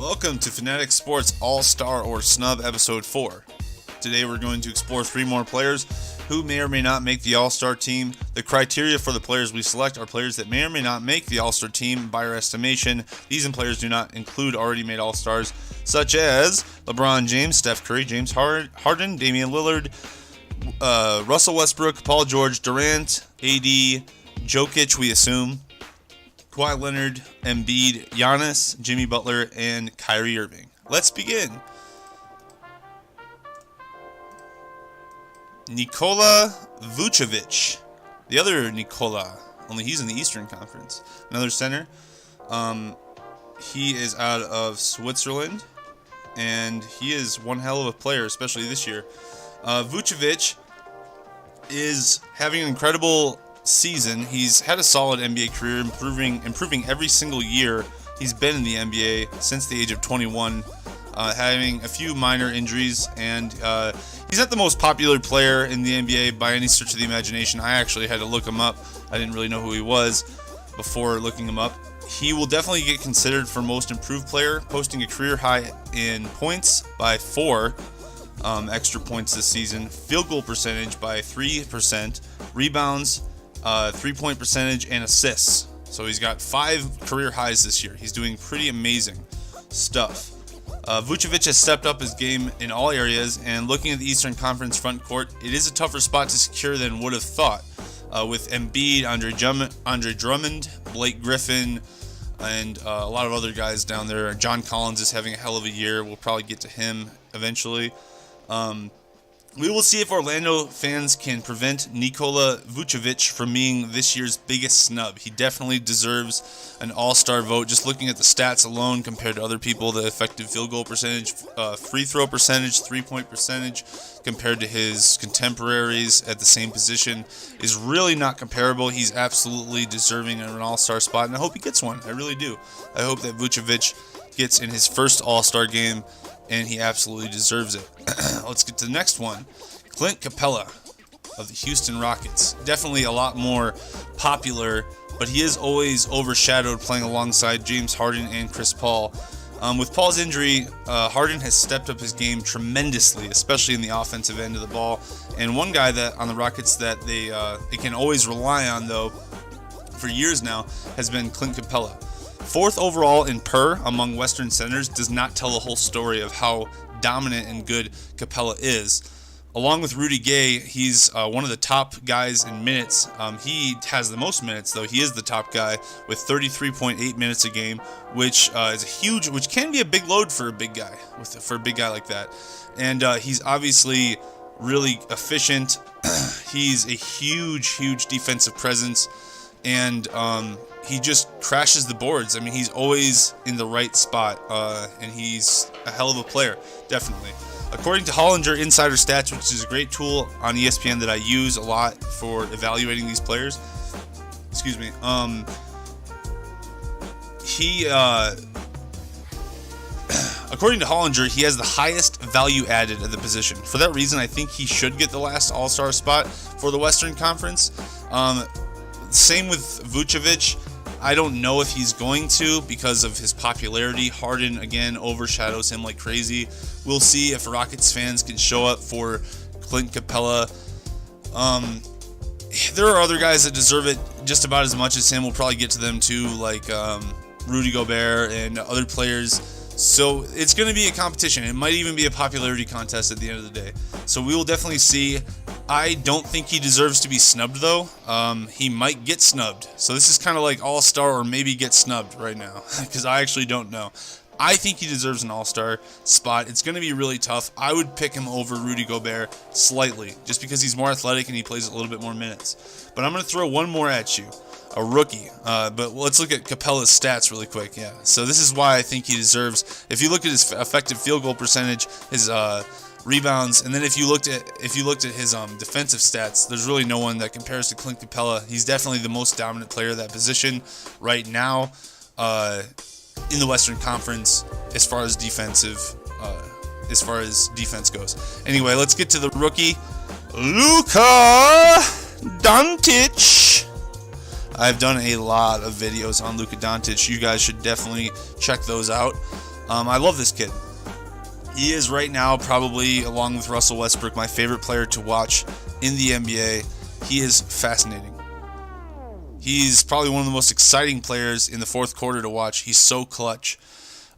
Welcome to Fanatic Sports All-Star or SNUB Episode 4. Today we're going to explore 3 more players who may or may not make the All-Star team. The criteria for the players we select are players that may or may not make the All-Star team by our estimation. These players do not include already made All-Stars, such as LeBron James, Steph Curry, James Harden, Damian Lillard, Russell Westbrook, Paul George, Durant, AD, Jokic, we assume, Kawhi Leonard, Embiid, Giannis, Jimmy Butler, and Kyrie Irving. Let's begin. Nikola Vucevic. The other Nikola, only he's in the Eastern Conference. Another center. He is out of Switzerland, and he is one hell of a player, especially this year. Vucevic is having an incredible season. He's had a solid NBA career, improving every single year he's been in the NBA since the age of 21, having a few minor injuries, and he's not the most popular player in the NBA by any stretch of the imagination. I actually had to look him up. I didn't really know who he was before looking him up. He will definitely get considered for most improved player, posting a career high in points by 4 extra points this season, field goal percentage by 3%, rebounds, 3-point percentage, and assists. So he's got 5 career highs this year. He's doing pretty amazing stuff. Vucevic has stepped up his game in all areas, and looking at the Eastern Conference front court, it is a tougher spot to secure than would have thought. With Embiid, Andre Drummond, Blake Griffin, and a lot of other guys down there. John Collins is having a hell of a year. We'll probably get to him eventually. We will see if Orlando fans can prevent Nikola Vucevic from being this year's biggest snub. He definitely deserves an all-star vote. Just looking at the stats alone compared to other people, the effective field goal percentage, free throw percentage, 3-point percentage compared to his contemporaries at the same position is really not comparable. He's absolutely deserving of an all-star spot, and I hope he gets one. I really do. I hope that Vucevic gets in his first all-star game, and he absolutely deserves it. Let's get to the next one. Clint Capela of the Houston Rockets. Definitely a lot more popular, but he is always overshadowed playing alongside James Harden and Chris Paul. With Paul's injury, Harden has stepped up his game tremendously, especially in the offensive end of the ball. And one guy that on the Rockets that they can always rely on, though, for years now, has been Clint Capela. 4th overall in PER among Western centers does not tell the whole story of how dominant and good Capela is. Along with Rudy Gay, he's one of the top guys in minutes. He has the most minutes, though. He is the top guy with 33.8 minutes a game, which is a huge, which can be a big load for a big guy, for a big guy like that. And he's obviously really efficient. He's a huge defensive presence, and he just crashes the boards. I mean, he's always in the right spot, and he's a hell of a player, definitely. According to Hollinger Insider Stats, which is a great tool on ESPN that I use a lot for evaluating these players, according to Hollinger, he has the highest value added at the position. For that reason, I think he should get the last All-Star spot for the Western Conference. Same with Vucevic. I don't know if he's going to because of his popularity. Harden, again, overshadows him like crazy. We'll see if Rockets fans can show up for Clint Capela. There are other guys that deserve it just about as much as him. We'll probably get to them too, like Rudy Gobert and other players. So it's going to be a competition. It might even be a popularity contest at the end of the day. So we will definitely see. I don't think he deserves to be snubbed, though. He might get snubbed. So this is kind of like all-star or maybe get snubbed right now, because I actually don't know. I think he deserves an all-star spot. It's going to be really tough. I would pick him over Rudy Gobert slightly, just because he's more athletic and he plays a little bit more minutes. But I'm going to throw one more at you. A rookie, but let's look at Capela's stats really quick. Yeah, so this is why I think he deserves. If you look at his effective field goal percentage, his rebounds, and then if you looked at his defensive stats, there's really no one that compares to Clint Capela. He's definitely the most dominant player of that position right now in the Western Conference as far as defense goes. Anyway, let's get to the rookie, Luka Dončić. I've done a lot of videos on Luka Dončić. You guys should definitely check those out. I love this kid. He is right now probably, along with Russell Westbrook, my favorite player to watch in the NBA. He is fascinating. He's probably one of the most exciting players in the fourth quarter to watch. He's so clutch.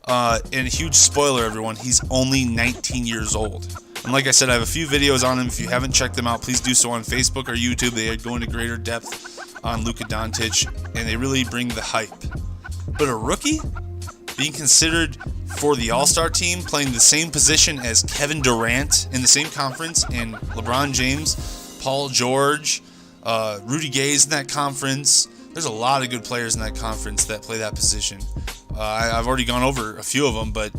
And a huge spoiler, everyone, he's only 19 years old. And like I said, I have a few videos on him. If you haven't checked them out, please do so on Facebook or YouTube. They go into greater depth on Luka Dončić, and they really bring the hype. But a rookie being considered for the All-Star team, playing the same position as Kevin Durant in the same conference, and LeBron James, Paul George, Rudy Gay's in that conference. There's a lot of good players in that conference that play that position. I've already gone over a few of them, but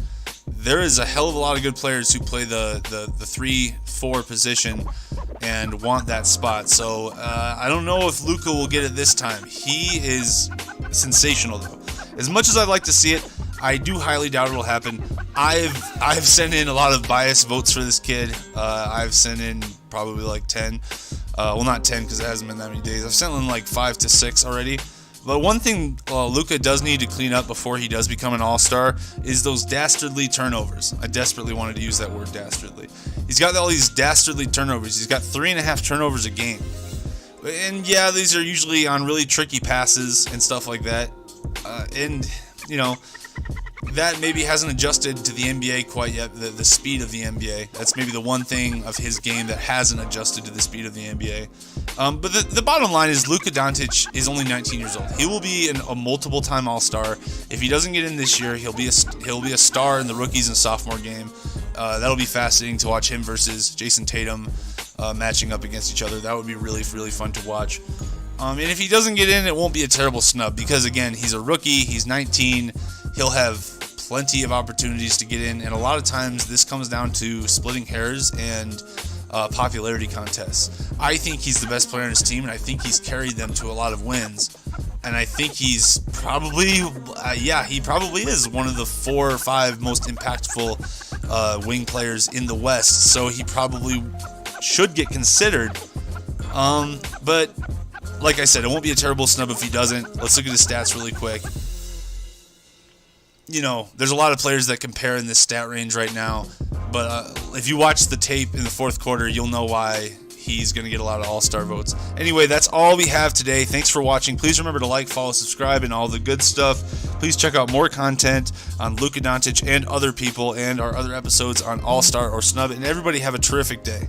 there is a hell of a lot of good players who play the 3-4 position and want that spot. So I don't know if Luka will get it this time. He is sensational, though. As much as I'd like to see it, I do highly doubt it'll happen. I've sent in a lot of biased votes for this kid. I've sent in probably like 10. Well, not 10 because it hasn't been that many days. I've sent in like 5 to 6 already. But one thing Luka does need to clean up before he does become an all-star is those dastardly turnovers. I desperately wanted to use that word, dastardly. He's got all these dastardly turnovers. He's got 3.5 turnovers a game. And yeah, these are usually on really tricky passes and stuff like that. And, you know, that maybe hasn't adjusted to the NBA quite yet, the speed of the NBA. That's maybe the one thing of his game that hasn't adjusted to the speed of the NBA. But the bottom line is Luka Dončić is only 19 years old. He will be a multiple-time All-Star. If he doesn't get in this year, he'll be a star in the rookies and sophomore game. That'll be fascinating to watch him versus Jason Tatum matching up against each other. That would be really, really fun to watch. And if he doesn't get in, it won't be a terrible snub because, again, he's a rookie. He's 19. He'll have plenty of opportunities to get in, and a lot of times this comes down to splitting hairs and popularity contests. I think he's the best player on his team, and I think he's carried them to a lot of wins. And I think he's probably, he probably is one of the 4 or 5 most impactful wing players in the West. So he probably should get considered. But like I said, it won't be a terrible snub if he doesn't. Let's look at his stats really quick. You know, there's a lot of players that compare in this stat range right now, but if you watch the tape in the fourth quarter, you'll know why he's going to get a lot of all-star votes. Anyway, that's all we have today. Thanks for watching. Please remember to like, follow, subscribe, and all the good stuff. Please check out more content on Luka Dončić and other people and our other episodes on All-Star or Snub, and everybody have a terrific day.